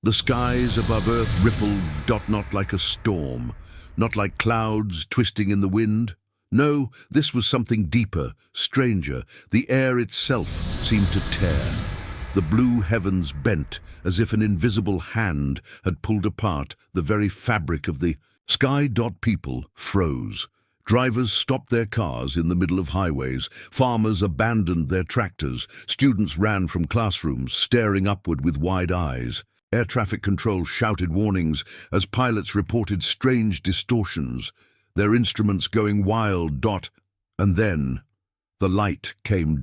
The skies above Earth rippled, not like a storm, not like clouds twisting in the wind. No, this was something deeper, stranger. The air itself seemed to tear. The blue heavens bent as if an invisible hand had pulled apart the very fabric of the sky. People froze. Drivers stopped their cars in the middle of highways. Farmers abandoned their tractors. Students ran from classrooms, staring upward with wide eyes. Air traffic control shouted warnings as pilots reported strange distortions, their instruments going wild. And then the light came.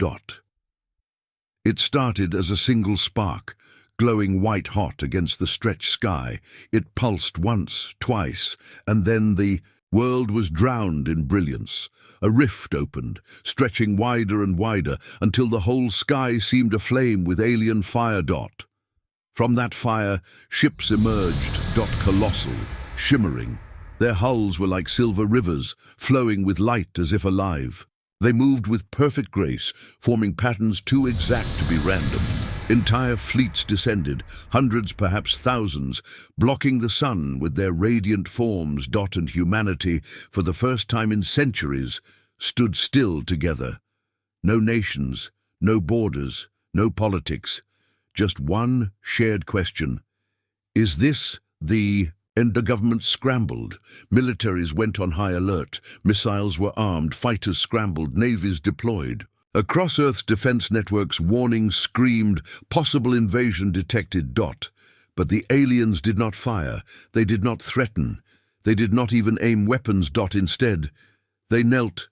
It started as a single spark, glowing white-hot against the stretched sky. It pulsed once, twice, and then the world was drowned in brilliance. A rift opened, stretching wider and wider, until the whole sky seemed aflame with alien fire. From that fire, ships emerged. Colossal, shimmering. Their hulls were like silver rivers, flowing with light as if alive. They moved with perfect grace, forming patterns too exact to be random. Entire fleets descended, hundreds, perhaps thousands, blocking the sun with their radiant forms. And humanity, for the first time in centuries, stood still together. No nations, no borders, no politics, just one shared question. Is this the end? The government scrambled. Militaries went on high alert. Missiles were armed. Fighters scrambled. Navies deployed. Across Earth's defense networks, warnings screamed, possible invasion detected. But the aliens did not fire. They did not threaten. They did not even aim weapons. Instead, they knelt.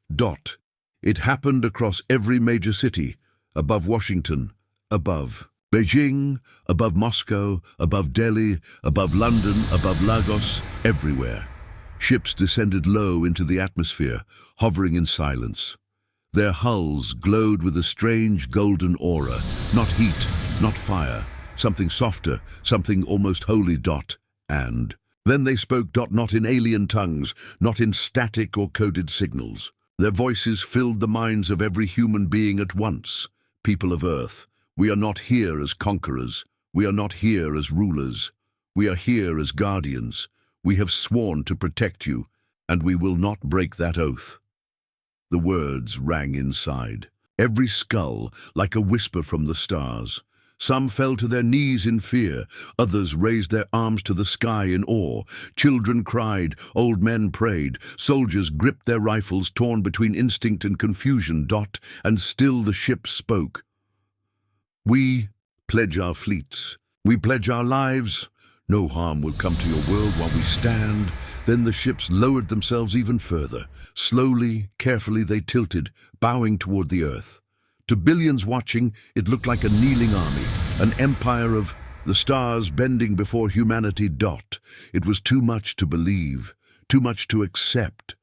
It happened across every major city, above Washington, above Beijing, above Moscow, above Delhi, above London, above Lagos, everywhere. Ships descended low into the atmosphere, hovering in silence. Their hulls glowed with a strange golden aura, not heat, not fire, something softer, something almost holy. And then they spoke. Not in alien tongues, not in static or coded signals. Their voices filled the minds of every human being at once. People of Earth, we are not here as conquerors. We are not here as rulers. We are here as guardians. We have sworn to protect you, and we will not break that oath. The words rang inside, every skull like a whisper from the stars. Some fell to their knees in fear. Others raised their arms to the sky in awe. Children cried. Old men prayed. Soldiers gripped their rifles, torn between instinct and confusion. And still the ships spoke. We pledge our fleets. We pledge our lives. No harm will come to your world while we stand. Then the ships lowered themselves even further. Slowly, carefully they tilted, bowing toward the earth. To billions watching, it looked like a kneeling army, an empire of the stars bending before humanity. It was too much to believe, too much to accept.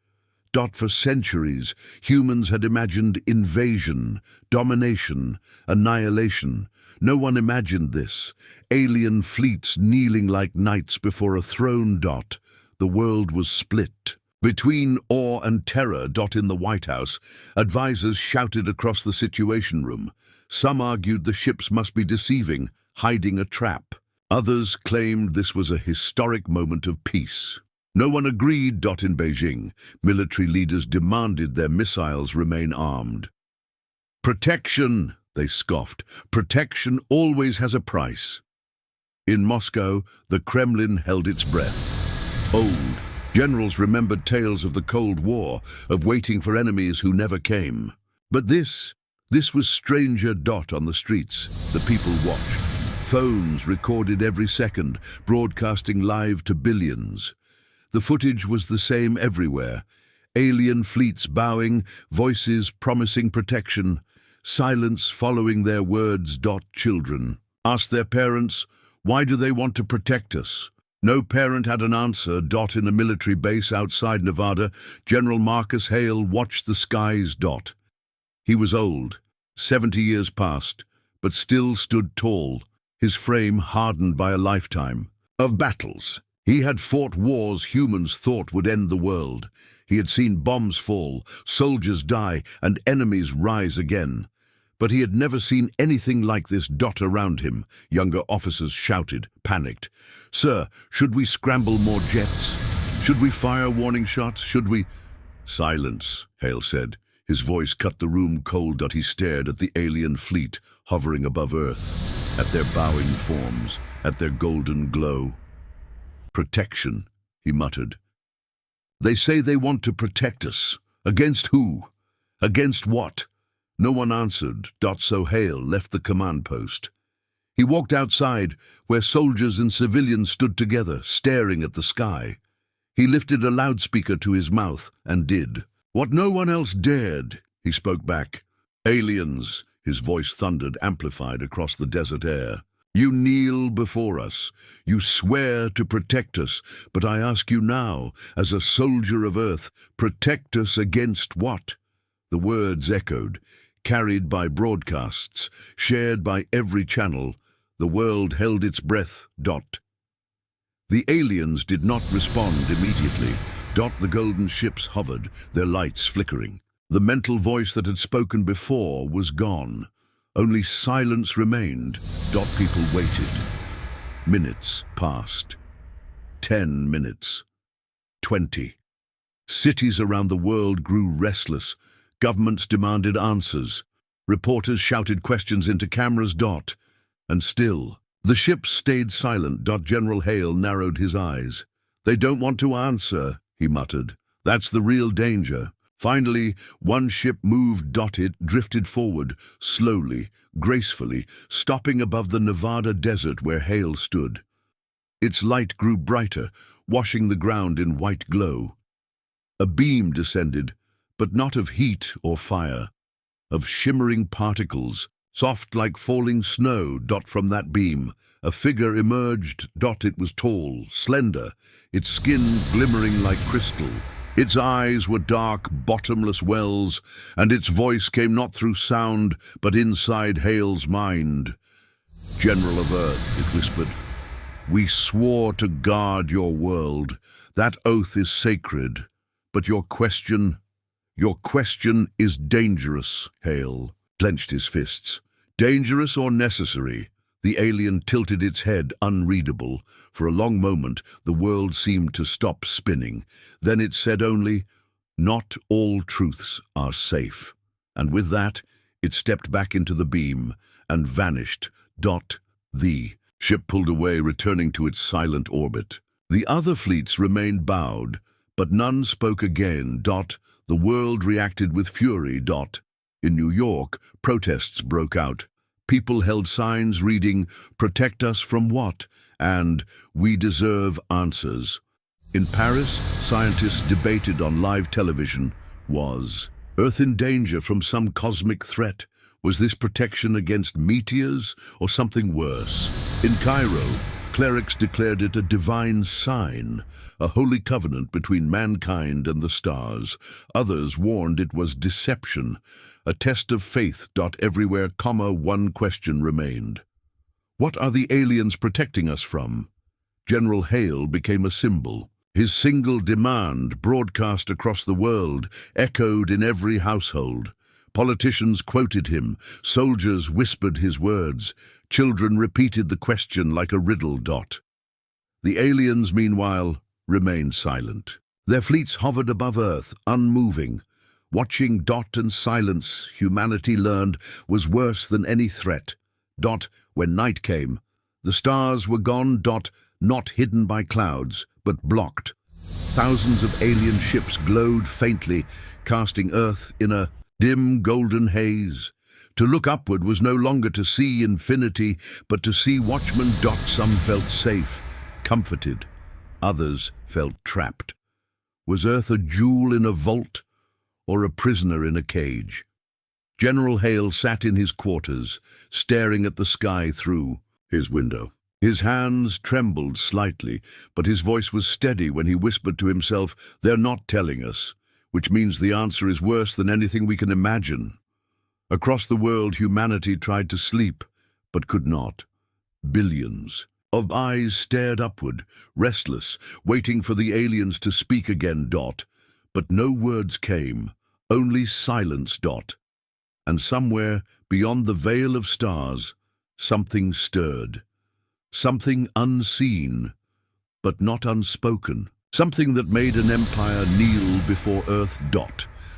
For centuries, humans had imagined invasion, domination, annihilation. No one imagined this. Alien fleets kneeling like knights before a throne. The world was split. Between awe and terror. In the White House, advisors shouted across the Situation Room. Some argued the ships must be deceiving, hiding a trap. Others claimed this was a historic moment of peace. No one agreed. In Beijing, military leaders demanded their missiles remain armed. Protection, they scoffed. Protection always has a price. In Moscow, the Kremlin held its breath. Old generals remembered tales of the Cold War, of waiting for enemies who never came. But this was stranger. On the streets, the people watched. Phones recorded every second, broadcasting live to billions. The footage was the same everywhere. Alien fleets bowing, voices promising protection, silence following their words. Children asked their parents, why do they want to protect us? No parent had an answer. In a military base outside Nevada, General Marcus Hale watched the skies. He was old, 70 years past, but still stood tall, his frame hardened by a lifetime of battles. He had fought wars humans thought would end the world. He had seen bombs fall, soldiers die, and enemies rise again. But he had never seen anything like this. Around him, younger officers shouted, panicked. "Sir, should we scramble more jets? Should we fire warning shots? Should we—" "Silence," Hale said. His voice cut the room cold. He stared at the alien fleet hovering above Earth, at their bowing forms, at their golden glow. "Protection," he muttered. "They say they want to protect us. Against who? Against what?" No one answered. So Hale left the command post. He walked outside, where soldiers and civilians stood together, staring at the sky. He lifted a loudspeaker to his mouth and did what no one else dared. He spoke back. "Aliens," his voice thundered, amplified across the desert air. "You kneel before us. You swear to protect us. But I ask you now, as a soldier of Earth, protect us against what?" The words echoed, carried by broadcasts, shared by every channel. The world held its breath. The aliens did not respond immediately. The golden ships hovered, their lights flickering. The mental voice that had spoken before was gone. Only silence remained. People waited. Minutes passed. 10 minutes. 20. Cities around the world grew restless. Governments demanded answers. Reporters shouted questions into cameras. And still, the ships stayed silent. General Hale narrowed his eyes. "They don't want to answer," he muttered. "That's the real danger." Finally, one ship moved. It drifted forward, slowly, gracefully, stopping above the Nevada desert where Hale stood. Its light grew brighter, washing the ground in white glow. A beam descended, but not of heat or fire, of shimmering particles, soft like falling snow. From that beam, a figure emerged. It was tall, slender, its skin glimmering like crystal. Its eyes were dark, bottomless wells, and its voice came not through sound, but inside Hale's mind. "General of Earth," it whispered, "we swore to guard your world. That oath is sacred. But your question is dangerous." Hale clenched his fists. "Dangerous or necessary?" The alien tilted its head, unreadable. For a long moment, the world seemed to stop spinning. Then it said only, "Not all truths are safe." And with that, it stepped back into the beam and vanished. The ship pulled away, returning to its silent orbit. The other fleets remained bowed, but none spoke again. The world reacted with fury. In New York, protests broke out. People held signs reading, "Protect us from what?" and "We deserve answers." In Paris, scientists debated on live television. Was Earth in danger from some cosmic threat? Was this protection against meteors or something worse? In Cairo, clerics declared it a divine sign, a holy covenant between mankind and the stars. Others warned it was deception, a test of faith. Everywhere, one question remained. What are the aliens protecting us from? General Hale became a symbol. His single demand, broadcast across the world, echoed in every household. Politicians quoted him, soldiers whispered his words, children repeated the question like a riddle. The aliens, meanwhile, remained silent. Their fleets hovered above Earth, unmoving. Watching. And silence, humanity learned, was worse than any threat. When night came, the stars were gone. Not hidden by clouds, but blocked. Thousands of alien ships glowed faintly, casting Earth in a dim golden haze. To look upward was no longer to see infinity, but to see watchmen. Some felt safe, comforted. Others felt trapped. Was Earth a jewel in a vault, or a prisoner in a cage? General Hale sat in his quarters, staring at the sky through his window. His hands trembled slightly, but his voice was steady when he whispered to himself, "They're not telling us," which means the answer is worse than anything we can imagine. Across the world, humanity tried to sleep, but could not. Billions of eyes stared upward, restless, waiting for the aliens to speak again. But no words came, only silence. And somewhere, beyond the veil of stars, something stirred. Something unseen, but not unspoken. Something that made an empire kneel before Earth.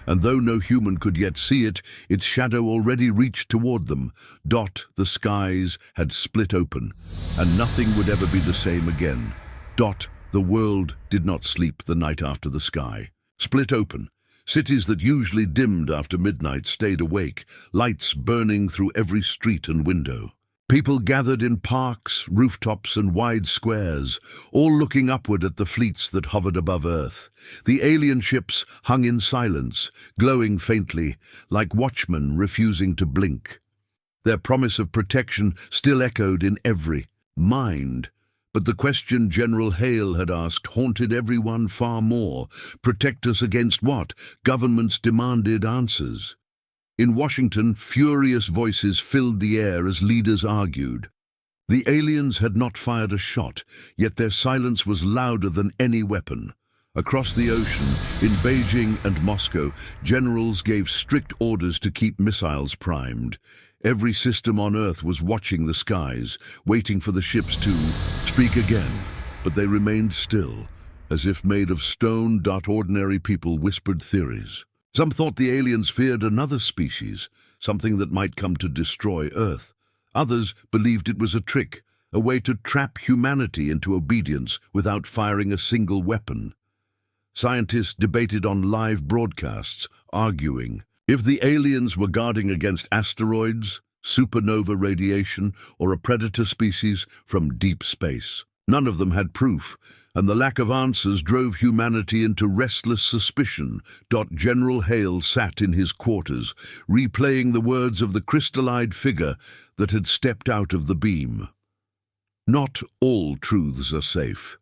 And though no human could yet see it, its shadow already reached toward them. The skies had split open, and nothing would ever be the same again. The world did not sleep the night after the sky. Split open. Cities that usually dimmed after midnight stayed awake, lights burning through every street and window. People gathered in parks, rooftops, and wide squares, all looking upward at the fleets that hovered above Earth. The alien ships hung in silence, glowing faintly, like watchmen refusing to blink. Their promise of protection still echoed in every mind. But the question General Hale had asked haunted everyone far more. Protect us against what? Governments demanded answers. In Washington, furious voices filled the air as leaders argued. The aliens had not fired a shot, yet their silence was louder than any weapon. Across the ocean, in Beijing and Moscow, generals gave strict orders to keep missiles primed. Every system on Earth was watching the skies, waiting for the ships to speak again. But they remained still, as if made of stone. Ordinary people whispered theories. Some thought the aliens feared another species, something that might come to destroy Earth. Others believed it was a trick, a way to trap humanity into obedience without firing a single weapon. Scientists debated on live broadcasts, arguing if the aliens were guarding against asteroids, supernova radiation, or a predator species from deep space. None of them had proof, and the lack of answers drove humanity into restless suspicion. General Hale sat in his quarters, replaying the words of the crystallized figure that had stepped out of the beam. Not all truths are safe.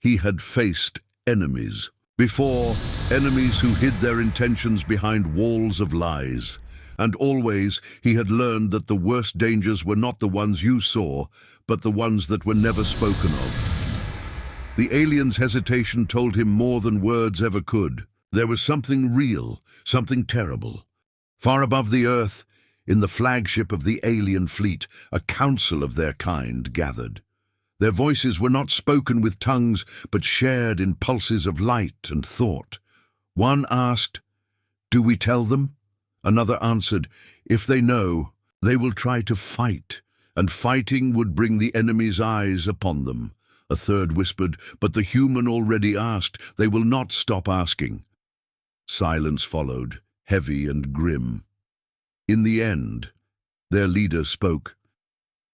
He had faced enemies. Before, enemies who hid their intentions behind walls of lies. And always he had learned that the worst dangers were not the ones you saw, but the ones that were never spoken of. The alien's hesitation told him more than words ever could. There was something real, something terrible. Far above the Earth, in the flagship of the alien fleet, a council of their kind gathered. Their voices were not spoken with tongues, but shared in pulses of light and thought. One asked, "Do we tell them?" Another answered, "If they know, they will try to fight, and fighting would bring the enemy's eyes upon them." A third whispered, "But the human already asked. They will not stop asking." Silence followed, heavy and grim. In the end, their leader spoke.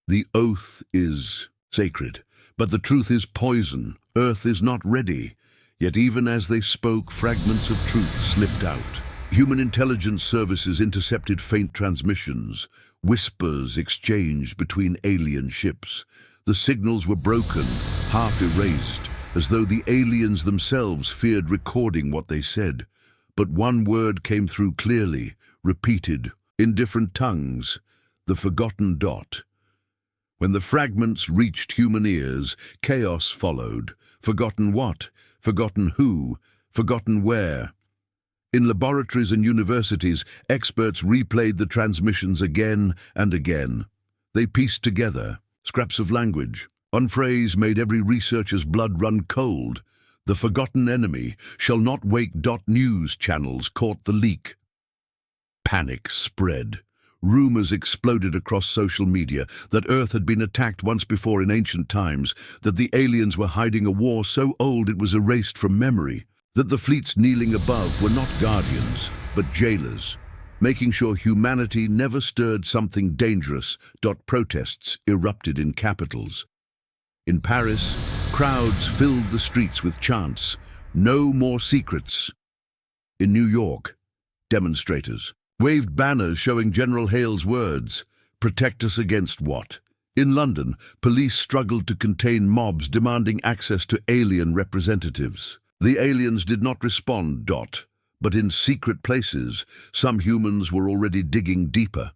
"The oath is sacred, but the truth is poison. Earth is not ready." Yet even as they spoke, fragments of truth slipped out. Human intelligence services intercepted faint transmissions, whispers exchanged between alien ships. The signals were broken, half erased, as though the aliens themselves feared recording what they said. But one word came through clearly, repeated, in different tongues, the forgotten dot. When the fragments reached human ears, chaos followed. Forgotten what? Forgotten who? Forgotten where? In laboratories and universities, experts replayed the transmissions again and again. They pieced together scraps of language. One phrase made every researcher's blood run cold. "The forgotten enemy shall not wake." News channels caught the leak. Panic spread. Rumors exploded across social media that Earth had been attacked once before in ancient times, that the aliens were hiding a war so old it was erased from memory, that the fleets kneeling above were not guardians, but jailers, making sure humanity never stirred something dangerous. Protests erupted in capitals. In Paris, crowds filled the streets with chants, "No more secrets." In New York, demonstrators waved banners showing General Hale's words, "Protect us against what?" In London, police struggled to contain mobs demanding access to alien representatives. The aliens did not respond. But in secret places, some humans were already digging deeper.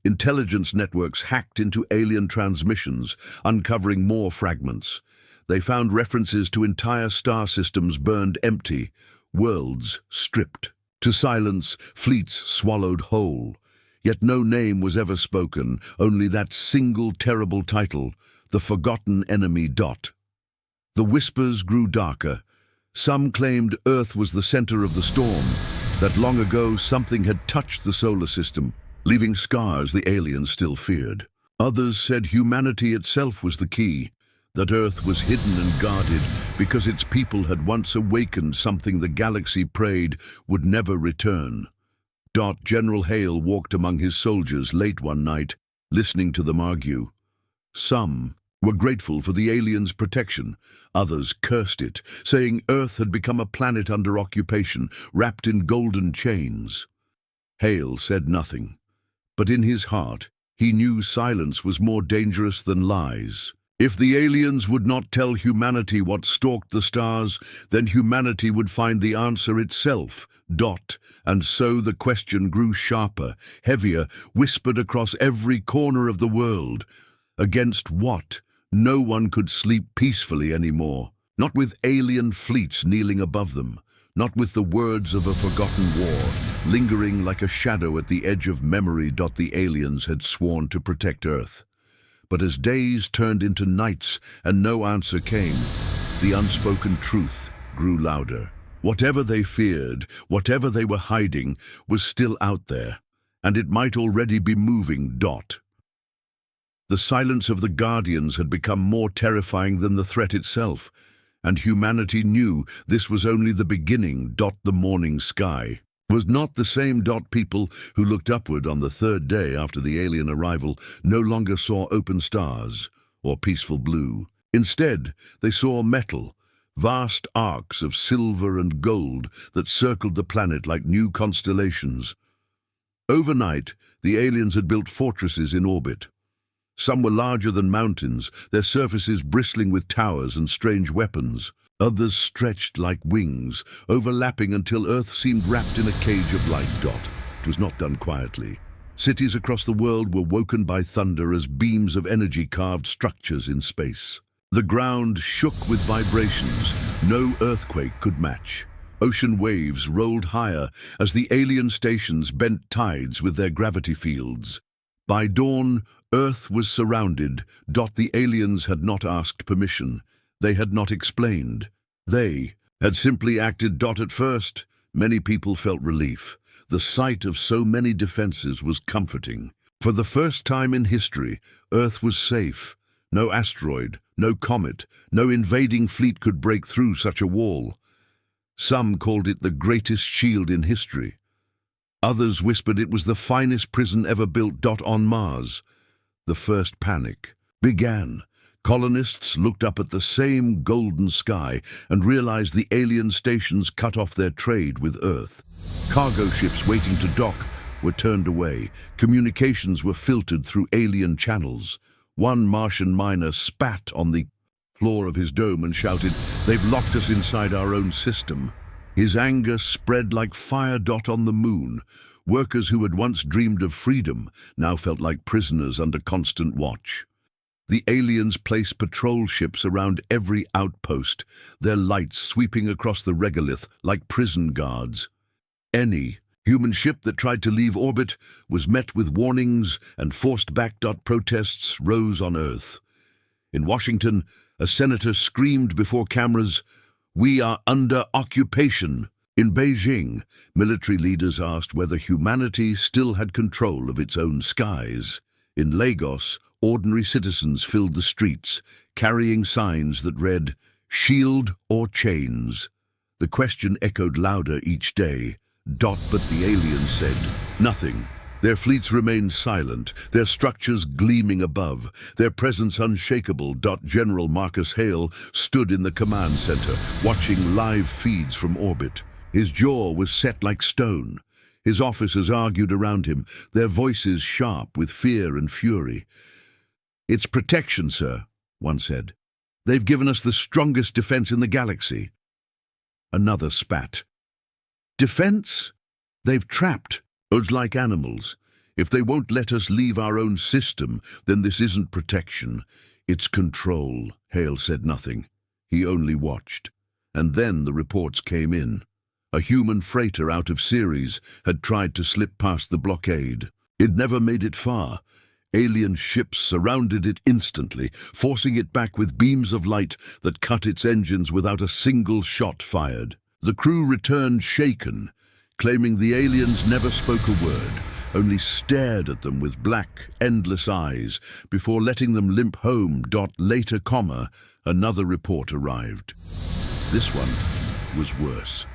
Intelligence networks hacked into alien transmissions, uncovering more fragments. They found references to entire star systems burned empty, worlds stripped. To silence, fleets swallowed whole. Yet no name was ever spoken, only that single terrible title, the forgotten enemy. The whispers grew darker. Some claimed Earth was the center of the storm, that long ago something had touched the solar system, leaving scars the aliens still feared. Others said humanity itself was the key, that Earth was hidden and guarded because its people had once awakened something the galaxy prayed would never return. General Hale walked among his soldiers late one night, listening to them argue. Some were grateful for the aliens' protection. Others cursed it, saying Earth had become a planet under occupation, wrapped in golden chains. Hale said nothing, but in his heart he knew silence was more dangerous than lies. If the aliens would not tell humanity what stalked the stars, then humanity would find the answer itself. And so the question grew sharper, heavier, whispered across every corner of the world. Against what? No one could sleep peacefully anymore. Not with alien fleets kneeling above them. Not with the words of a forgotten war, lingering like a shadow at the edge of memory. The aliens had sworn to protect Earth. But as days turned into nights and no answer came, the unspoken truth grew louder. Whatever they feared, whatever they were hiding, was still out there, and it might already be moving. The silence of the Guardians had become more terrifying than the threat itself, and humanity knew this was only the beginning. The morning sky was not the same. People who looked upward on the third day after the alien arrival no longer saw open stars or peaceful blue. Instead, they saw metal, vast arcs of silver and gold that circled the planet like new constellations. Overnight, the aliens had built fortresses in orbit. Some were larger than mountains, their surfaces bristling with towers and strange weapons. Others stretched like wings, overlapping until Earth seemed wrapped in a cage of light. It was not done quietly. Cities across the world were woken by thunder as beams of energy carved structures in space. The ground shook with vibrations no earthquake could match. Ocean waves rolled higher as the alien stations bent tides with their gravity fields. By dawn, Earth was surrounded. The aliens had not asked permission. They had not explained. They had simply acted. At first, many people felt relief. The sight of so many defenses was comforting. For the first time in history, Earth was safe. No asteroid, no comet, no invading fleet could break through such a wall. Some called it the greatest shield in history. Others whispered it was the finest prison ever built. On Mars, the first panic began. Colonists looked up at the same golden sky and realized the alien stations cut off their trade with Earth. Cargo ships waiting to dock were turned away. Communications were filtered through alien channels. One Martian miner spat on the floor of his dome and shouted, "They've locked us inside our own system." His anger spread like fire. On the moon, workers who had once dreamed of freedom now felt like prisoners under constant watch. The aliens placed patrol ships around every outpost, their lights sweeping across the regolith like prison guards. Any human ship that tried to leave orbit was met with warnings and forced back. Protests rose on Earth. In Washington, a senator screamed before cameras, "We are under occupation." In Beijing, military leaders asked whether humanity still had control of its own skies. In Lagos, ordinary citizens filled the streets, carrying signs that read, "Shield or chains." The question echoed louder each day. But the aliens said nothing. Their fleets remained silent, their structures gleaming above, their presence unshakable. General Marcus Hale stood in the command center, watching live feeds from orbit. His jaw was set like stone. His officers argued around him, their voices sharp with fear and fury. "It's protection, sir," one said. "They've given us the strongest defense in the galaxy." Another spat. "Defense? They've trapped us like animals. If they won't let us leave our own system, then this isn't protection. It's control." Hale said nothing. He only watched. And then the reports came in. A human freighter out of series had tried to slip past the blockade. It never made it far. Alien ships surrounded it instantly, forcing it back with beams of light that cut its engines without a single shot fired. The crew returned shaken, claiming the aliens never spoke a word, only stared at them with black, endless eyes before letting them limp home. Later, another report arrived. This one was worse.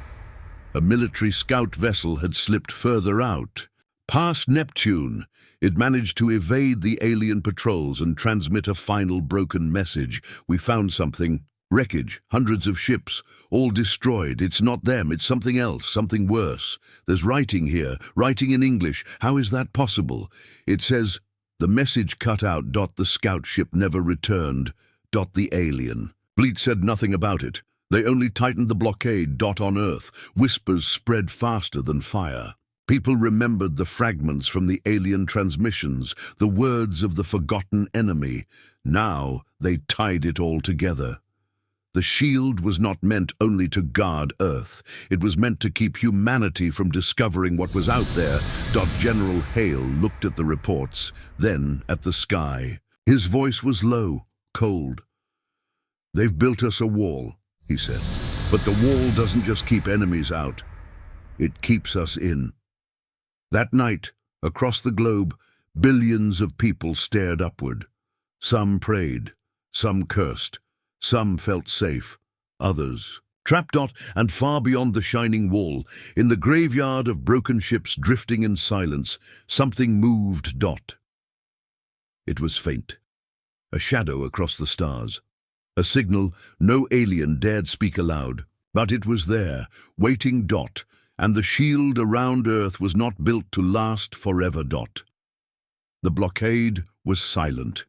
A military scout vessel had slipped further out. Past Neptune, it managed to evade the alien patrols and transmit a final broken message. "We found something. Wreckage, hundreds of ships, all destroyed. It's not them, it's something else, something worse. There's writing here, writing in English. How is that possible? It says, the message cut out. The scout ship never returned. The alien." Fleet said nothing about it. They only tightened the blockade. On Earth, whispers spread faster than fire. People remembered the fragments from the alien transmissions, the words of the forgotten enemy. Now they tied it all together. The shield was not meant only to guard Earth. It was meant to keep humanity from discovering what was out there. General Hale looked at the reports, then at the sky. His voice was low, cold. "They've built us a wall," he said. "But the wall doesn't just keep enemies out. It keeps us in." That night, across the globe, billions of people stared upward. Some prayed, some cursed, some felt safe, others trapped. And far beyond the shining wall, in the graveyard of broken ships drifting in silence, something moved. It was faint, a shadow across the stars. A signal no alien dared speak aloud, but it was there, waiting. And the shield around Earth was not built to last forever. The blockade was silent,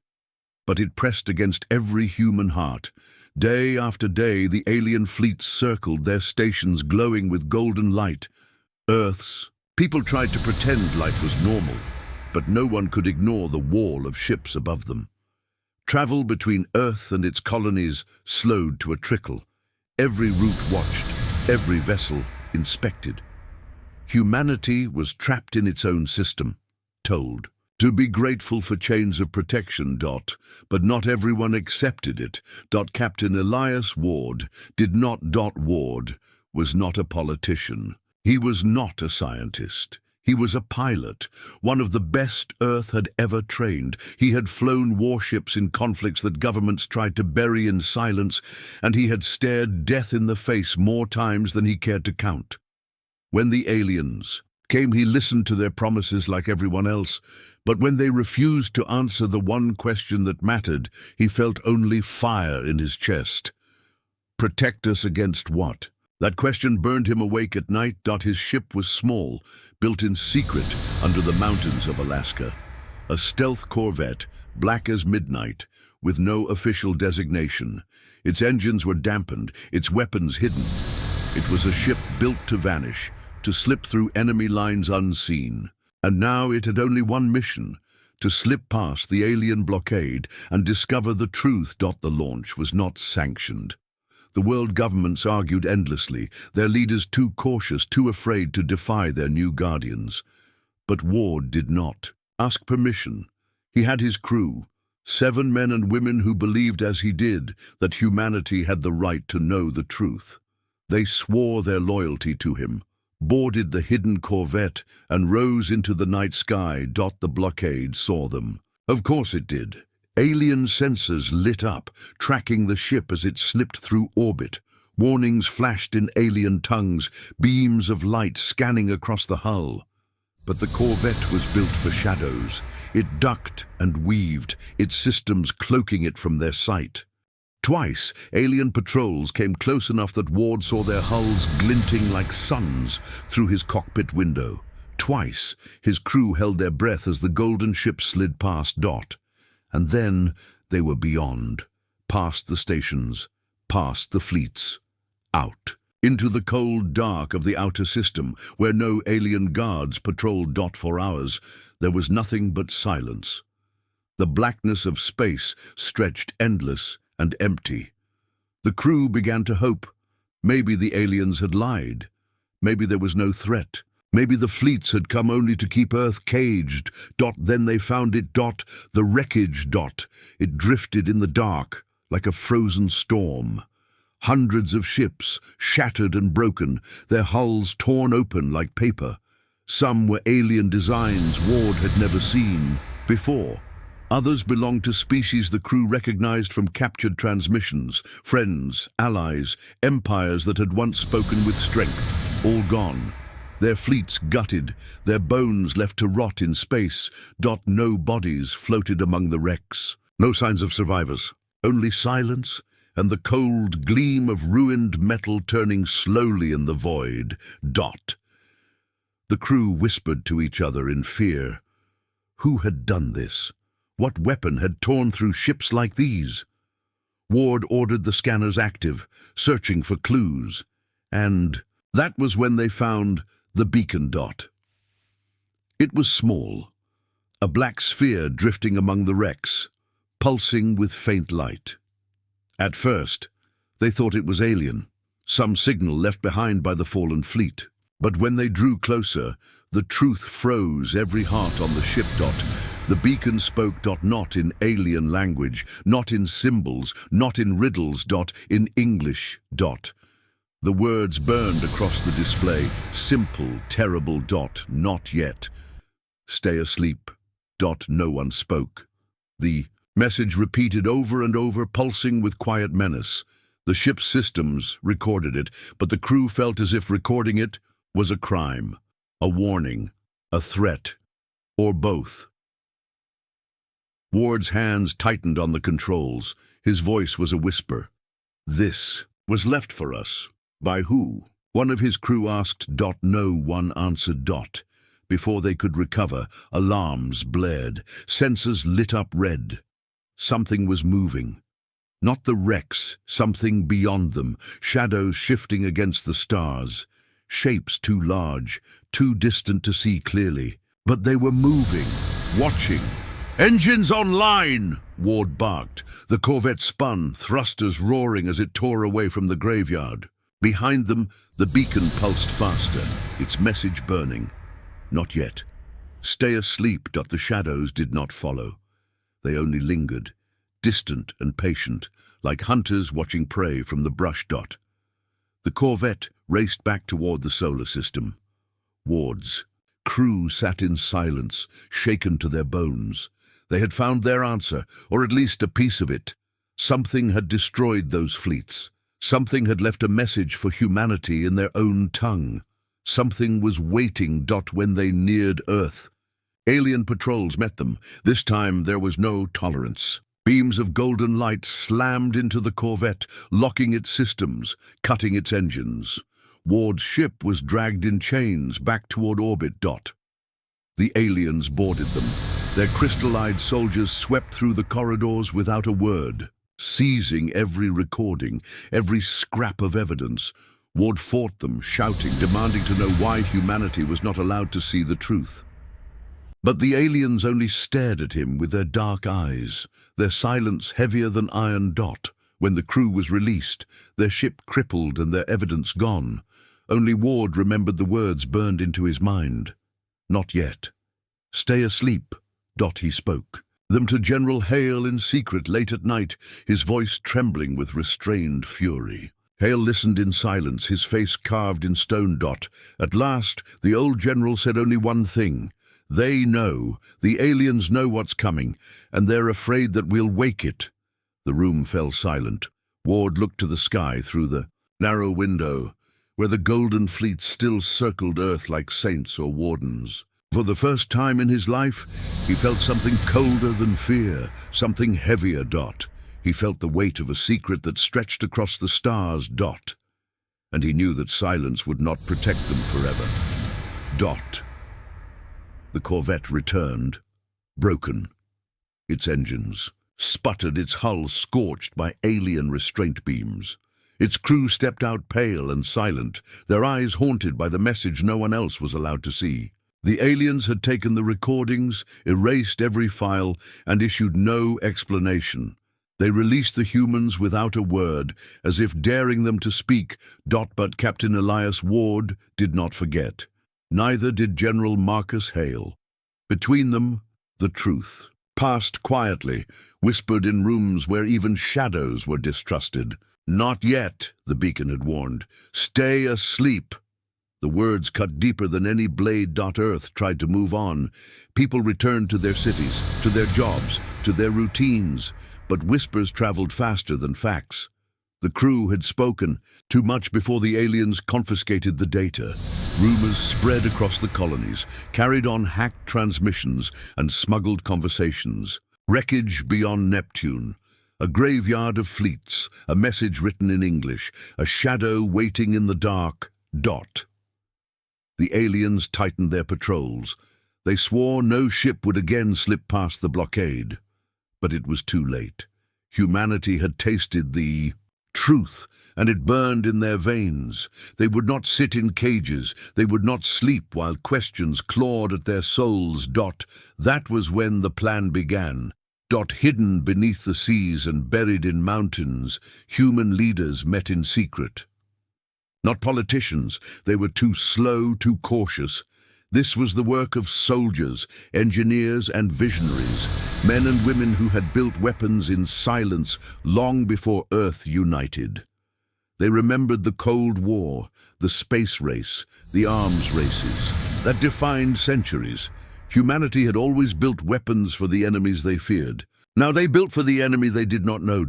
but it pressed against every human heart. Day after day, the alien fleets circled, their stations glowing with golden light. Earth's people tried to pretend life was normal, but no one could ignore the wall of ships above them. Travel between Earth and its colonies slowed to a trickle. Every route watched, every vessel inspected. Humanity was trapped in its own system, told to be grateful for chains of protection. But not everyone accepted it. Captain Elias Ward did not. Ward was not a politician. He was not a scientist. He was a pilot, one of the best Earth had ever trained. He had flown warships in conflicts that governments tried to bury in silence, and he had stared death in the face more times than he cared to count. When the aliens came, he listened to their promises like everyone else, but when they refused to answer the one question that mattered, he felt only fire in his chest. Protect us against what? That question burned him awake at night. His ship was small, built in secret under the mountains of Alaska. A stealth corvette, black as midnight, with no official designation. Its engines were dampened, its weapons hidden. It was a ship built to vanish, to slip through enemy lines unseen. And now it had only one mission: to slip past the alien blockade and discover the truth. The launch was not sanctioned. The world governments argued endlessly, their leaders too cautious, too afraid to defy their new guardians. But Ward did not ask permission. He had his crew, 7 men and women who believed as he did that humanity had the right to know the truth. They swore their loyalty to him, boarded the hidden corvette, and rose into the night sky. The blockade saw them. Of course it did. Alien sensors lit up, tracking the ship as it slipped through orbit. Warnings flashed in alien tongues, beams of light scanning across the hull. But the corvette was built for shadows. It ducked and weaved, its systems cloaking it from their sight. Twice, alien patrols came close enough that Ward saw their hulls glinting like suns through his cockpit window. Twice, his crew held their breath as the golden ship slid past. And then they were beyond, past the stations, past the fleets, out, into the cold dark of the outer system, where no alien guards patrolled. For hours, there was nothing but silence. The blackness of space stretched endless and empty. The crew began to hope. Maybe the aliens had lied. Maybe there was no threat. Maybe the fleets had come only to keep Earth caged. Then they found it. The wreckage. It drifted in the dark like a frozen storm. Hundreds of ships, shattered and broken, their hulls torn open like paper. Some were alien designs Ward had never seen before. Others belonged to species the crew recognized from captured transmissions, friends, allies, empires that had once spoken with strength, all gone. Their fleets gutted, their bones left to rot in space. No bodies floated among the wrecks. No signs of survivors, only silence and the cold gleam of ruined metal turning slowly in the void. The crew whispered to each other in fear. Who had done this? What weapon had torn through ships like these? Ward ordered the scanners active, searching for clues. And that was when they found the beacon. It was small, a black sphere drifting among the wrecks, pulsing with faint light. At first, they thought it was alien, some signal left behind by the fallen fleet. But when they drew closer, the truth froze every heart on the ship. The beacon spoke. Not in alien language, not in symbols, not in riddles. In English. The words burned across the display. Simple, terrible. Not yet. Stay asleep. No one spoke. The message repeated over and over, pulsing with quiet menace. The ship's systems recorded it, but the crew felt as if recording it was a crime, a warning, a threat, or both. Ward's hands tightened on the controls. His voice was a whisper. This was left for us. By who? One of his crew asked. No one answered. Before they could recover, alarms blared, sensors lit up red. Something was moving. Not the wrecks, something beyond them, shadows shifting against the stars. Shapes too large, too distant to see clearly. But they were moving, watching. "Engines online!" Ward barked. The corvette spun, thrusters roaring as it tore away from the graveyard. Behind them, the beacon pulsed faster, its message burning. Not yet. Stay asleep. The shadows did not follow. They only lingered, distant and patient, like hunters watching prey from the brush. The corvette raced back toward the solar system. Ward's crew sat in silence, shaken to their bones. They had found their answer, or at least a piece of it. Something had destroyed those fleets. Something had left a message for humanity in their own tongue. Something was waiting. When they neared Earth, alien patrols met them. This time there was no tolerance. Beams of golden light slammed into the corvette, locking its systems, cutting its engines. Ward's ship was dragged in chains back toward orbit. The aliens boarded them. Their crystallized soldiers swept through the corridors without a word, seizing every recording, every scrap of evidence. Ward fought them, shouting, demanding to know why humanity was not allowed to see the truth. But the aliens only stared at him with their dark eyes, their silence heavier than iron. When the crew was released, their ship crippled and their evidence gone. Only Ward remembered the words burned into his mind. Not yet. Stay asleep. He spoke them to General Hale in secret late at night, his voice trembling with restrained fury. Hale listened in silence, his face carved in stone. At last, the old general said only one thing. They know, the aliens know what's coming, and they're afraid that we'll wake it. The room fell silent. Ward looked to the sky through the narrow window, where the golden fleet still circled Earth like saints or wardens. For the first time in his life, he felt something colder than fear, something heavier. He felt the weight of a secret that stretched across the stars. And he knew that silence would not protect them forever. The corvette returned, broken. Its engines sputtered, its hull scorched by alien restraint beams. Its crew stepped out pale and silent, their eyes haunted by the message no one else was allowed to see. The aliens had taken the recordings, erased every file, and issued no explanation. They released the humans without a word, as if daring them to speak. But Captain Elias Ward did not forget. Neither did General Marcus Hale. Between them, the truth. Passed quietly, whispered in rooms where even shadows were distrusted. "Not yet," the beacon had warned. "Stay asleep." The words cut deeper than any blade. Earth tried to move on. People returned to their cities, to their jobs, to their routines, but whispers traveled faster than facts. The crew had spoken too much before the aliens confiscated the data. Rumors spread across the colonies, carried on hacked transmissions and smuggled conversations. Wreckage beyond Neptune. A graveyard of fleets, a message written in English, a shadow waiting in the dark. The aliens tightened their patrols. They swore no ship would again slip past the blockade. But it was too late. Humanity had tasted the truth, and it burned in their veins. They would not sit in cages. They would not sleep while questions clawed at their souls. That was when the plan began. Hidden beneath the seas and buried in mountains, human leaders met in secret. Not politicians. They were too slow, too cautious. This was the work of soldiers, engineers, and visionaries, men and women who had built weapons in silence long before Earth united. They remembered the Cold War, the space race, the arms races, that defined centuries. Humanity had always built weapons for the enemies they feared. Now they built for the enemy they did not know.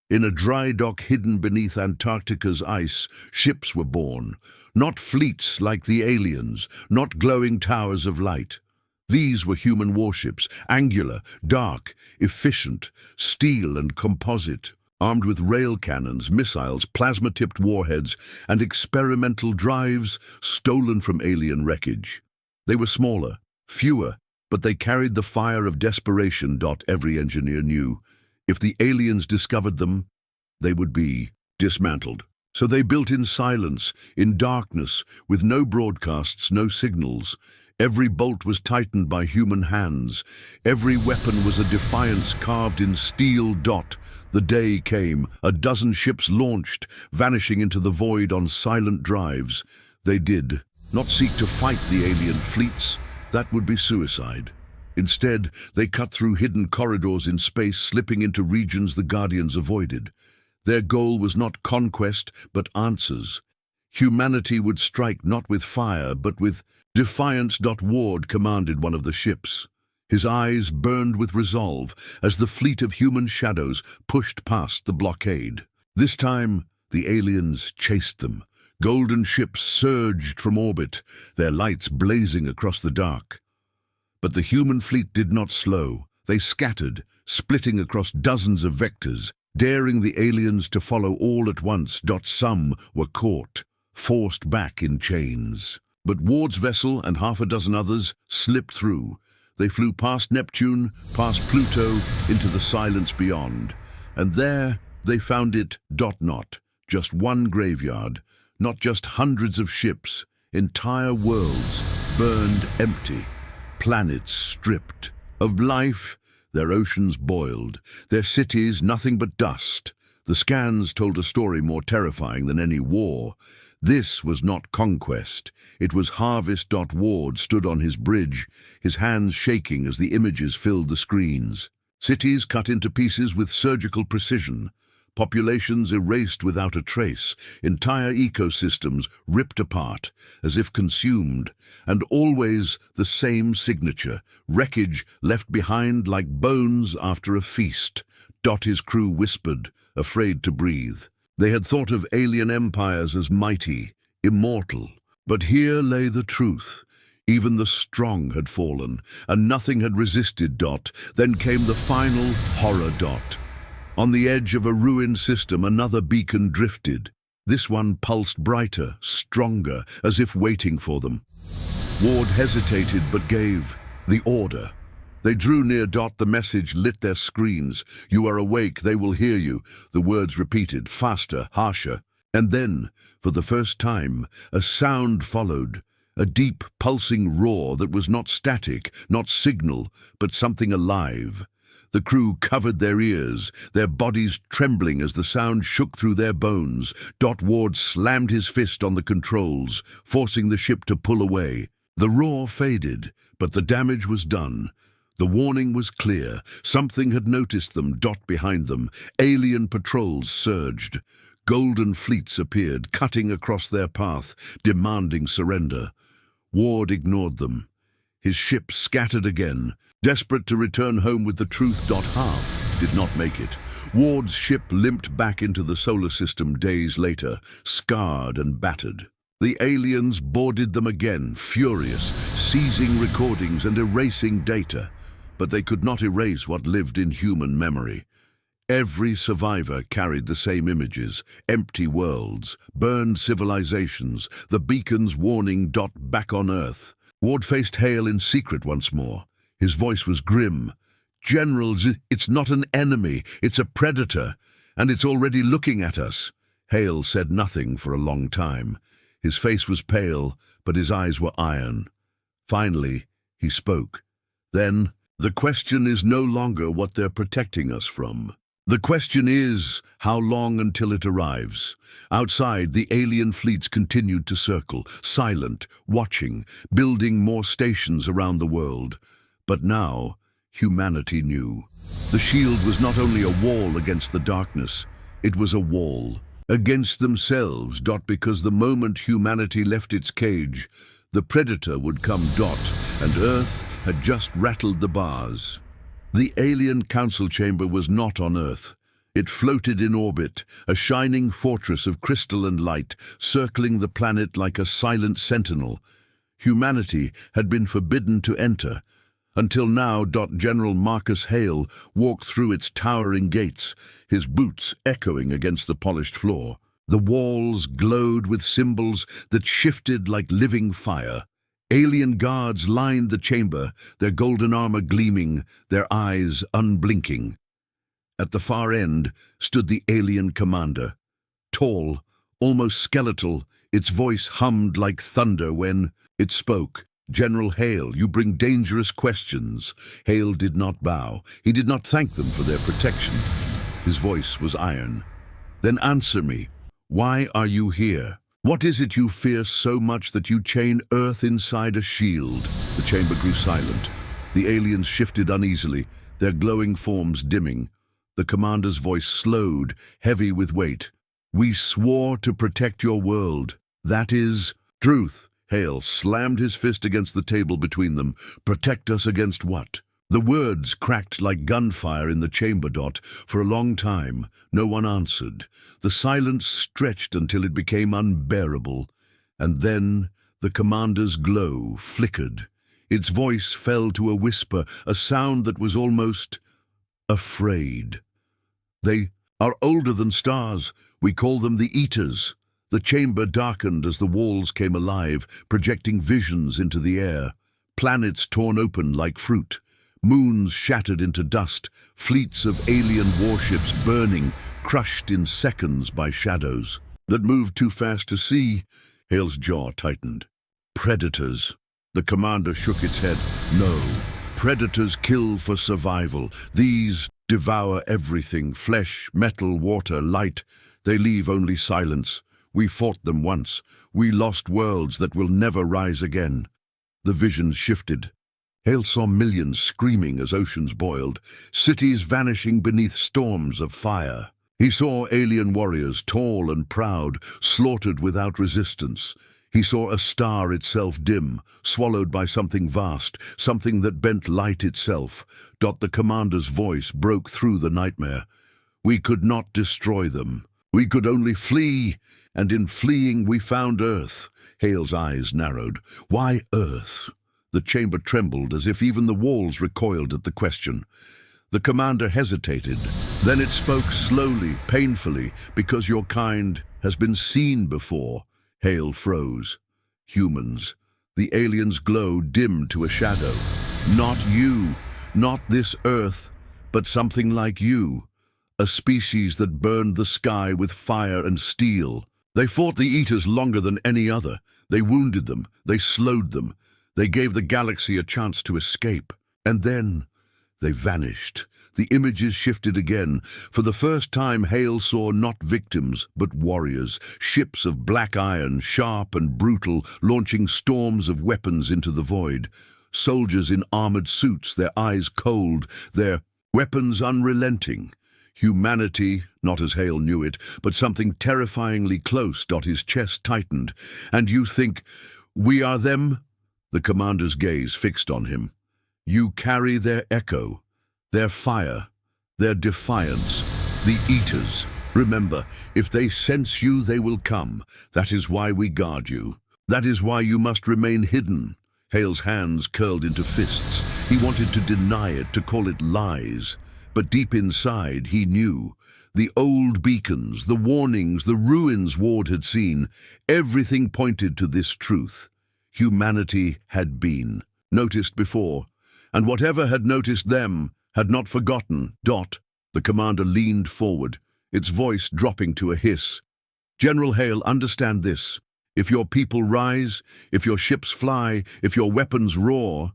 In a dry dock hidden beneath Antarctica's ice, ships were born. Not fleets like the aliens, not glowing towers of light. These were human warships, angular, dark, efficient, steel and composite, armed with rail cannons, missiles, plasma-tipped warheads, and experimental drives stolen from alien wreckage. They were smaller, fewer, but they carried the fire of desperation. Every engineer knew. If the aliens discovered them, they would be dismantled. So they built in silence, in darkness, with no broadcasts, no signals. Every bolt was tightened by human hands. Every weapon was a defiance carved in steel. The day came. A dozen ships launched, vanishing into the void on silent drives. They did not seek to fight the alien fleets. That would be suicide. Instead, they cut through hidden corridors in space, slipping into regions the Guardians avoided. Their goal was not conquest, but answers. Humanity would strike not with fire, but with defiance. Ward commanded one of the ships. His eyes burned with resolve as the fleet of human shadows pushed past the blockade. This time, the aliens chased them. Golden ships surged from orbit, their lights blazing across the dark. But the human fleet did not slow. They scattered, splitting across dozens of vectors, daring the aliens to follow all at once. Some were caught, forced back in chains. But Ward's vessel and half a dozen others slipped through. They flew past Neptune, past Pluto, into the silence beyond. And there they found it. Not just one graveyard, not just hundreds of ships, entire worlds burned empty. Planets stripped of life, their oceans boiled, their cities nothing but dust. The scans told a story more terrifying than any war. This was not conquest. It was harvest. Ward stood on his bridge, his hands shaking as the images filled the screens. Cities cut into pieces with surgical precision. Populations erased without a trace, entire ecosystems ripped apart, as if consumed, and always the same signature, wreckage left behind like bones after a feast. His crew whispered, afraid to breathe. They had thought of alien empires as mighty, immortal, but here lay the truth. Even the strong had fallen, and nothing had resisted. Then came the final horror. On the edge of a ruined system, another beacon drifted. This one pulsed brighter, stronger, as if waiting for them. Ward hesitated but gave the order. They drew near. The message lit their screens. "You are awake, they will hear you," the words repeated, faster, harsher. And then, for the first time, a sound followed. A deep, pulsing roar that was not static, not signal, but something alive. The crew covered their ears, their bodies trembling as the sound shook through their bones. Ward slammed his fist on the controls, forcing the ship to pull away. The roar faded, but the damage was done. The warning was clear. Something had noticed them. Behind them, alien patrols surged. Golden fleets appeared, cutting across their path, demanding surrender. Ward ignored them. His ship scattered again. Desperate to return home with the truth. Half did not make it. Ward's ship limped back into the solar system days later, scarred and battered. The aliens boarded them again, furious, seizing recordings and erasing data. But they could not erase what lived in human memory. Every survivor carried the same images: empty worlds, burned civilizations, the beacons warning. Back on Earth, Ward faced Hale in secret once more. His voice was grim. "Generals, it's not an enemy, it's a predator, and it's already looking at us." Hale said nothing for a long time. His face was pale, but his eyes were iron. Finally, he spoke. "Then, the question is no longer what they're protecting us from. The question is, how long until it arrives?" Outside, the alien fleets continued to circle, silent, watching, building more stations around the world. But now, humanity knew. The shield was not only a wall against the darkness, it was a wall against themselves. Because the moment humanity left its cage, the predator would come. And Earth had just rattled the bars. The alien council chamber was not on Earth. It floated in orbit, a shining fortress of crystal and light, circling the planet like a silent sentinel. Humanity had been forbidden to enter. Until now. General Marcus Hale walked through its towering gates, his boots echoing against the polished floor. The walls glowed with symbols that shifted like living fire. Alien guards lined the chamber, their golden armor gleaming, their eyes unblinking. At the far end stood the alien commander. Tall, almost skeletal, its voice hummed like thunder when it spoke. "General Hale, you bring dangerous questions." Hale did not bow. He did not thank them for their protection. His voice was iron. "Then answer me. Why are you here? What is it you fear so much that you chain Earth inside a shield?" The chamber grew silent. The aliens shifted uneasily, their glowing forms dimming. The commander's voice slowed, heavy with weight. "We swore to protect your world. That is truth." Hale slammed his fist against the table between them. "Protect us against what?" The words cracked like gunfire in the chamber. For a long time, no one answered. The silence stretched until it became unbearable. And then the commander's glow flickered. Its voice fell to a whisper, a sound that was almost afraid. "They are older than stars. We call them the Eaters." The chamber darkened as the walls came alive, projecting visions into the air. Planets torn open like fruit. Moons shattered into dust, fleets of alien warships burning, crushed in seconds by shadows that moved too fast to see. Hale's jaw tightened. "Predators." The commander shook its head. "No. Predators kill for survival. These devour everything: flesh, metal, water, light. They leave only silence. We fought them once. We lost worlds that will never rise again." The visions shifted. Hale saw millions screaming as oceans boiled, cities vanishing beneath storms of fire. He saw alien warriors, tall and proud, slaughtered without resistance. He saw a star itself dim, swallowed by something vast, something that bent light itself. The commander's voice broke through the nightmare. "We could not destroy them. We could only flee, and in fleeing we found Earth." Hale's eyes narrowed. "Why Earth?" The chamber trembled as if even the walls recoiled at the question. The commander hesitated. Then it spoke slowly, painfully. "Because your kind has been seen before." Hale froze. "Humans." The alien's glow dimmed to a shadow. "Not you, not this Earth, but something like you. A species that burned the sky with fire and steel. They fought the Eaters longer than any other. They wounded them. They slowed them. They gave the galaxy a chance to escape. And then they vanished. The images shifted again. For the first time, Hale saw not victims, but warriors, ships of black iron, sharp and brutal, launching storms of weapons into the void. Soldiers in armored suits, their eyes cold, their weapons unrelenting. Humanity, not as Hale knew it, but something terrifyingly close. His chest tightened. And you think, we are them? The commander's gaze fixed on him. You carry their echo, their fire, their defiance, the eaters. Remember, if they sense you, they will come. That is why we guard you. That is why you must remain hidden. Hale's hands curled into fists. He wanted to deny it, to call it lies. But deep inside, he knew. The old beacons, the warnings, the ruins Ward had seen, everything pointed to this truth. Humanity had been noticed before, and whatever had noticed them had not forgotten. The commander leaned forward, its voice dropping to a hiss. General Hale, understand this. If your people rise, if your ships fly, if your weapons roar,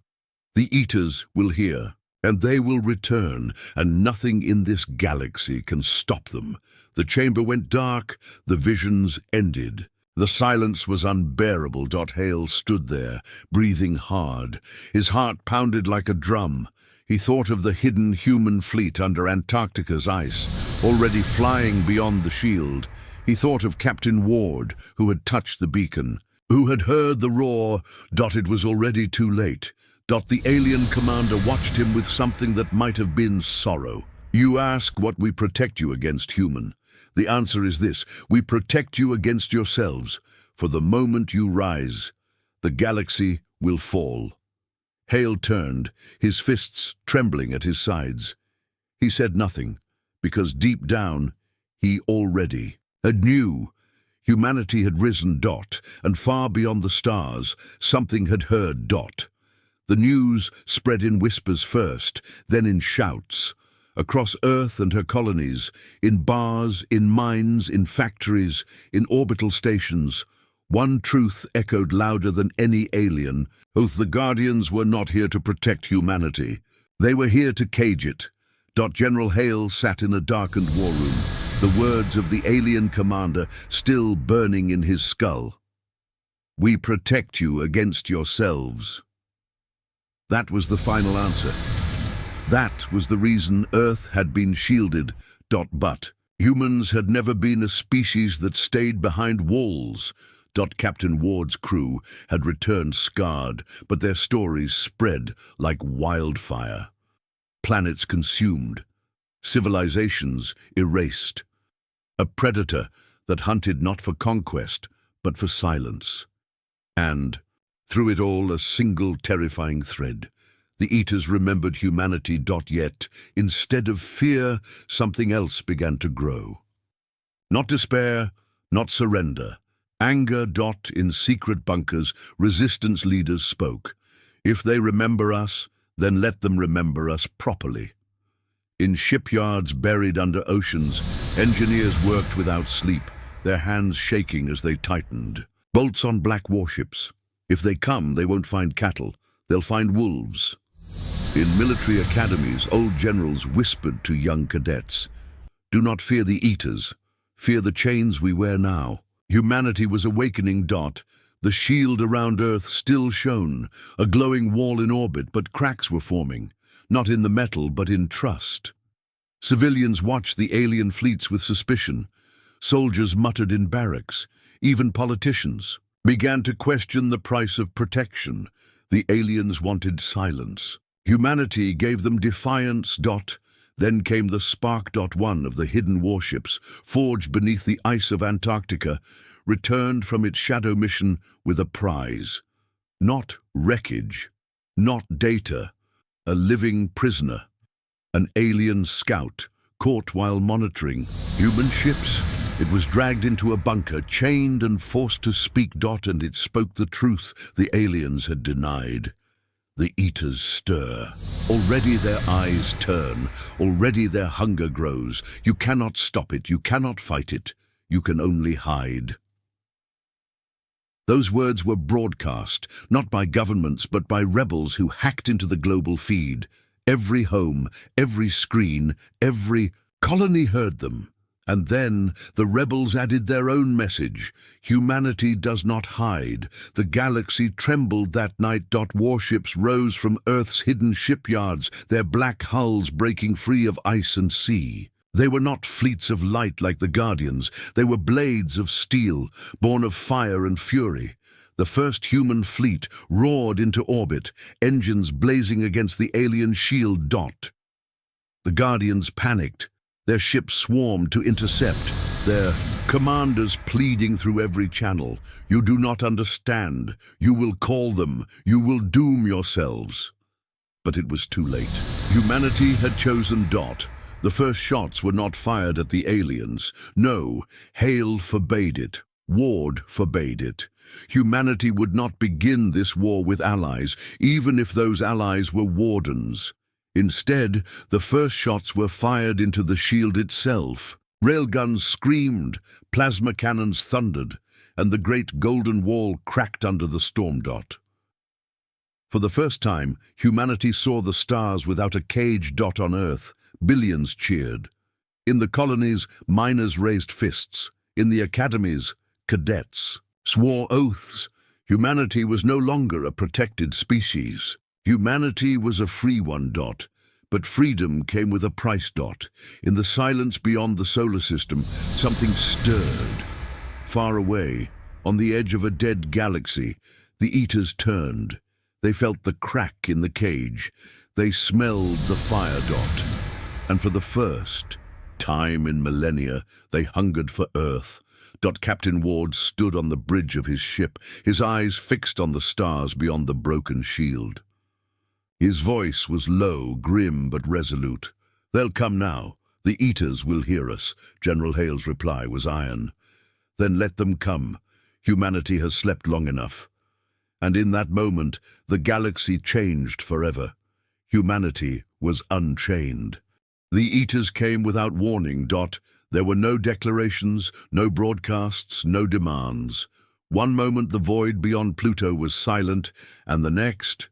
the eaters will hear. And they will return, and nothing in this galaxy can stop them. The chamber went dark, the visions ended. The silence was unbearable. Hale stood there, breathing hard. His heart pounded like a drum. He thought of the hidden human fleet under Antarctica's ice, already flying beyond the shield. He thought of Captain Ward, who had touched the beacon, who had heard the roar. It was already too late. The alien commander watched him with something that might have been sorrow. You ask what we protect you against, human. The answer is this: we protect you against yourselves. For the moment you rise, the galaxy will fall. Hale turned, his fists trembling at his sides. He said nothing, because deep down, he already knew. Humanity had risen, and far beyond the stars, something had heard. The news spread in whispers first, then in shouts. Across Earth and her colonies, in bars, in mines, in factories, in orbital stations, one truth echoed louder than any alien. Both the Guardians were not here to protect humanity. They were here to cage it. General Hale sat in a darkened war room, the words of the alien commander still burning in his skull. We protect you against yourselves. That was the final answer. That was the reason Earth had been shielded. But humans had never been a species that stayed behind walls. Captain Ward's crew had returned scarred, but their stories spread like wildfire. Planets consumed, civilizations erased. A predator that hunted not for conquest, but for silence. And through it all, a single terrifying thread. The Eaters remembered humanity. Yet, instead of fear, something else began to grow. Not despair, not surrender. Anger. In secret bunkers, resistance leaders spoke. If they remember us, then let them remember us properly. In shipyards buried under oceans, engineers worked without sleep, their hands shaking as they tightened. Bolts on black warships. If they come, they won't find cattle. They'll find wolves. In military academies, old generals whispered to young cadets, do not fear the Eaters. Fear the chains we wear now. Humanity was awakening. The shield around Earth still shone, a glowing wall in orbit, but cracks were forming, not in the metal, but in trust. Civilians watched the alien fleets with suspicion. Soldiers muttered in barracks. Even politicians began to question the price of protection. The aliens wanted silence. Humanity gave them defiance. Then came the spark. One of the hidden warships, forged beneath the ice of Antarctica, returned from its shadow mission with a prize. Not wreckage, not data, a living prisoner, an alien scout, caught while monitoring human ships. It was dragged into a bunker, chained and forced to speak. And it spoke the truth the aliens had denied. The Eaters stir. Already their eyes turn. Already their hunger grows. You cannot stop it. You cannot fight it. You can only hide. Those words were broadcast, not by governments, but by rebels who hacked into the global feed. Every home, every screen, every colony heard them. And then the rebels added their own message. Humanity does not hide. The galaxy trembled that night. Warships rose from Earth's hidden shipyards, their black hulls breaking free of ice and sea. They were not fleets of light like the Guardians. They were blades of steel, born of fire and fury. The first human fleet roared into orbit, engines blazing against the alien shield. The Guardians panicked. Their ships swarmed to intercept, their commanders pleading through every channel. You do not understand. You will call them. You will doom yourselves. But it was too late. Humanity had chosen. The first shots were not fired at the aliens. No, Hale forbade it. Ward forbade it. Humanity would not begin this war with allies, even if those allies were wardens. Instead, the first shots were fired into the shield itself. Railguns screamed, plasma cannons thundered, and the great golden wall cracked under the storm. For the first time, humanity saw the stars without a cage. On Earth, billions cheered. In the colonies, miners raised fists. In the academies, cadets swore oaths. Humanity was no longer a protected species. Humanity was a free one. But freedom came with a price. In the silence beyond the solar system, something stirred. Far away, on the edge of a dead galaxy, the Eaters turned. They felt the crack in the cage. They smelled the fire. And for the first time in millennia, they hungered for Earth. Captain Ward stood on the bridge of his ship, his eyes fixed on the stars beyond the broken shield. His voice was low, grim, but resolute. They'll come now. The Eaters will hear us. General Hale's reply was iron. Then let them come. Humanity has slept long enough. And in that moment, the galaxy changed forever. Humanity was unchained. The Eaters came without warning. There were no declarations, no broadcasts, no demands. One moment the void beyond Pluto was silent, and the next,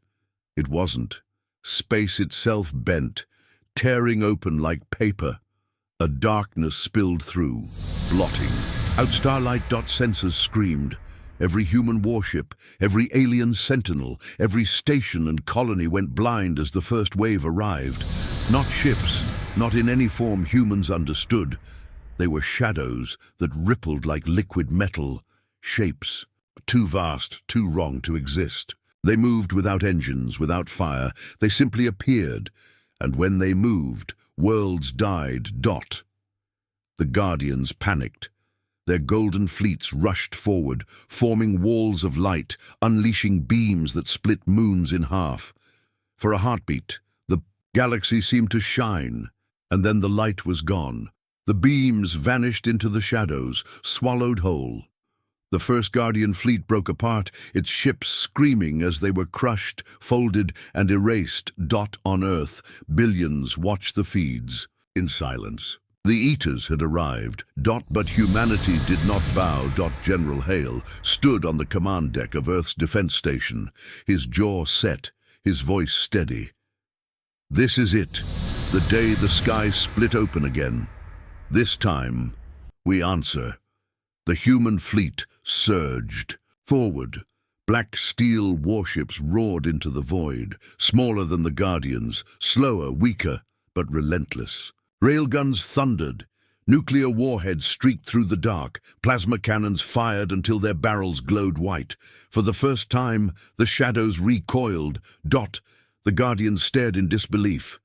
it wasn't. Space itself bent, tearing open like paper. A darkness spilled through, blotting. Out starlight. Sensors screamed. Every human warship, every alien sentinel, every station and colony went blind as the first wave arrived. Not ships, not in any form humans understood. They were shadows that rippled like liquid metal, shapes too vast, too wrong to exist. They moved without engines, without fire. They simply appeared, and when they moved, worlds died. The Guardians panicked. Their golden fleets rushed forward, forming walls of light, unleashing beams that split moons in half. For a heartbeat, the galaxy seemed to shine, and then the light was gone. The beams vanished into the shadows, swallowed whole. The first Guardian fleet broke apart, its ships screaming as they were crushed, folded, and erased. On Earth, billions watched the feeds, in silence. The Eaters had arrived. But humanity did not bow. General Hale stood on the command deck of Earth's defense station, his jaw set, his voice steady. This is it, the day the sky split open again. This time, we answer. The human fleet surged forward. Black steel warships roared into the void, smaller than the Guardians, slower, weaker, but relentless. Railguns thundered. Nuclear warheads streaked through the dark. Plasma cannons fired until their barrels glowed white. For the first time, the shadows recoiled. The Guardians stared in disbelief.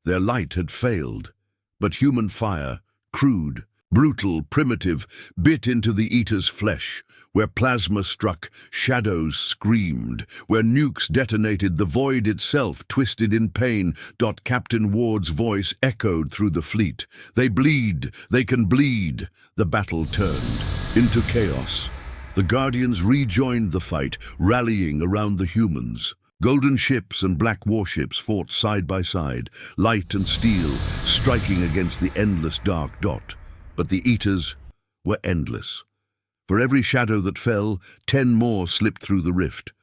Their light had failed. But human fire, crude, brutal, primitive, bit into the Eater's flesh. Where plasma struck, shadows screamed. Where nukes detonated, the void itself twisted in pain. Captain Ward's voice echoed through the fleet. They bleed, they can bleed. The battle turned into chaos. The Guardians rejoined the fight, rallying around the humans. Golden ships and black warships fought side by side, light and steel, striking against the endless dark. But the Eaters were endless. For every shadow that fell, 10 more slipped through the rift.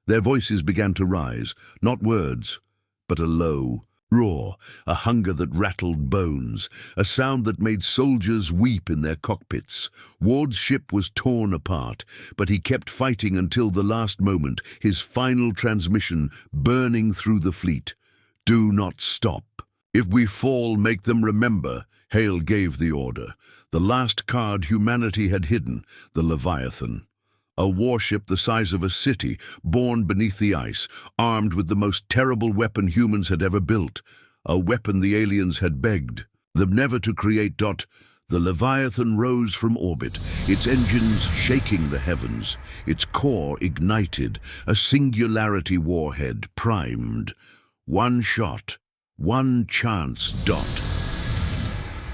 Their voices began to rise, not words, but a low, Roar, a hunger that rattled bones, a sound that made soldiers weep in their cockpits. Ward's ship was torn apart, but he kept fighting until the last moment, his final transmission burning through the fleet. "Do not stop. If we fall, make them remember." Hale gave the order. The last card humanity had hidden, the Leviathan. A warship the size of a city, born beneath the ice, armed with the most terrible weapon humans had ever built. A weapon the aliens had begged them never to create. The Leviathan rose from orbit, its engines shaking the heavens, its core ignited, a singularity warhead primed. One shot, one chance.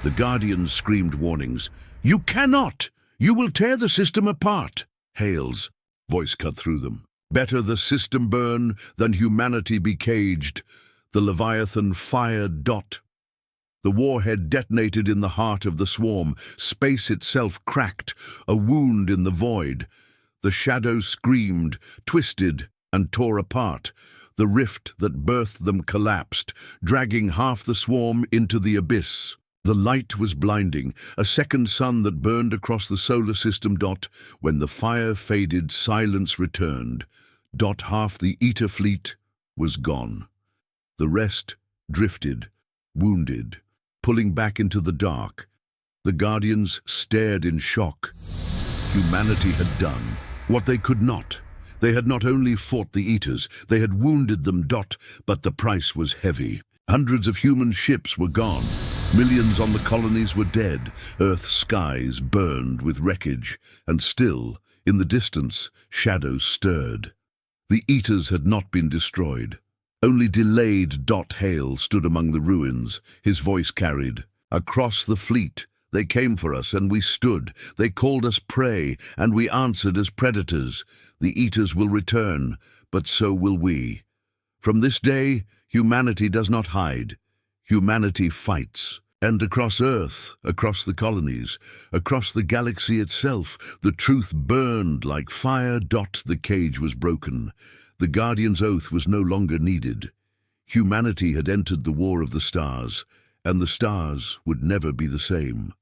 The Guardians screamed warnings. "You cannot! You will tear the system apart!" Hale's voice cut through them. "Better the system burn than humanity be caged." The Leviathan fired. The warhead detonated in the heart of the swarm. Space itself cracked, a wound in the void. The shadows screamed, twisted, and tore apart. The rift that birthed them collapsed, dragging half the swarm into the abyss. The light was blinding, a second sun that burned across the solar system. When the fire faded, silence returned. Half the Eta fleet was gone. The rest drifted, wounded, pulling back into the dark. The Guardians stared in shock. Humanity had done what they could not. They had not only fought the Eaters, they had wounded them. But the price was heavy. Hundreds of human ships were gone. Millions on the colonies were dead. Earth's skies burned with wreckage. And still, in the distance, shadows stirred. The Eaters had not been destroyed. Only delayed. Hale stood among the ruins. His voice carried. "Across the fleet, they came for us, and we stood. They called us prey, and we answered as predators. The Eaters will return, but so will we. From this day, humanity does not hide. Humanity fights." And across Earth, across the colonies, across the galaxy itself, the truth burned like fire. The cage was broken. The Guardian's oath was no longer needed. Humanity had entered the War of the Stars, and the stars would never be the same.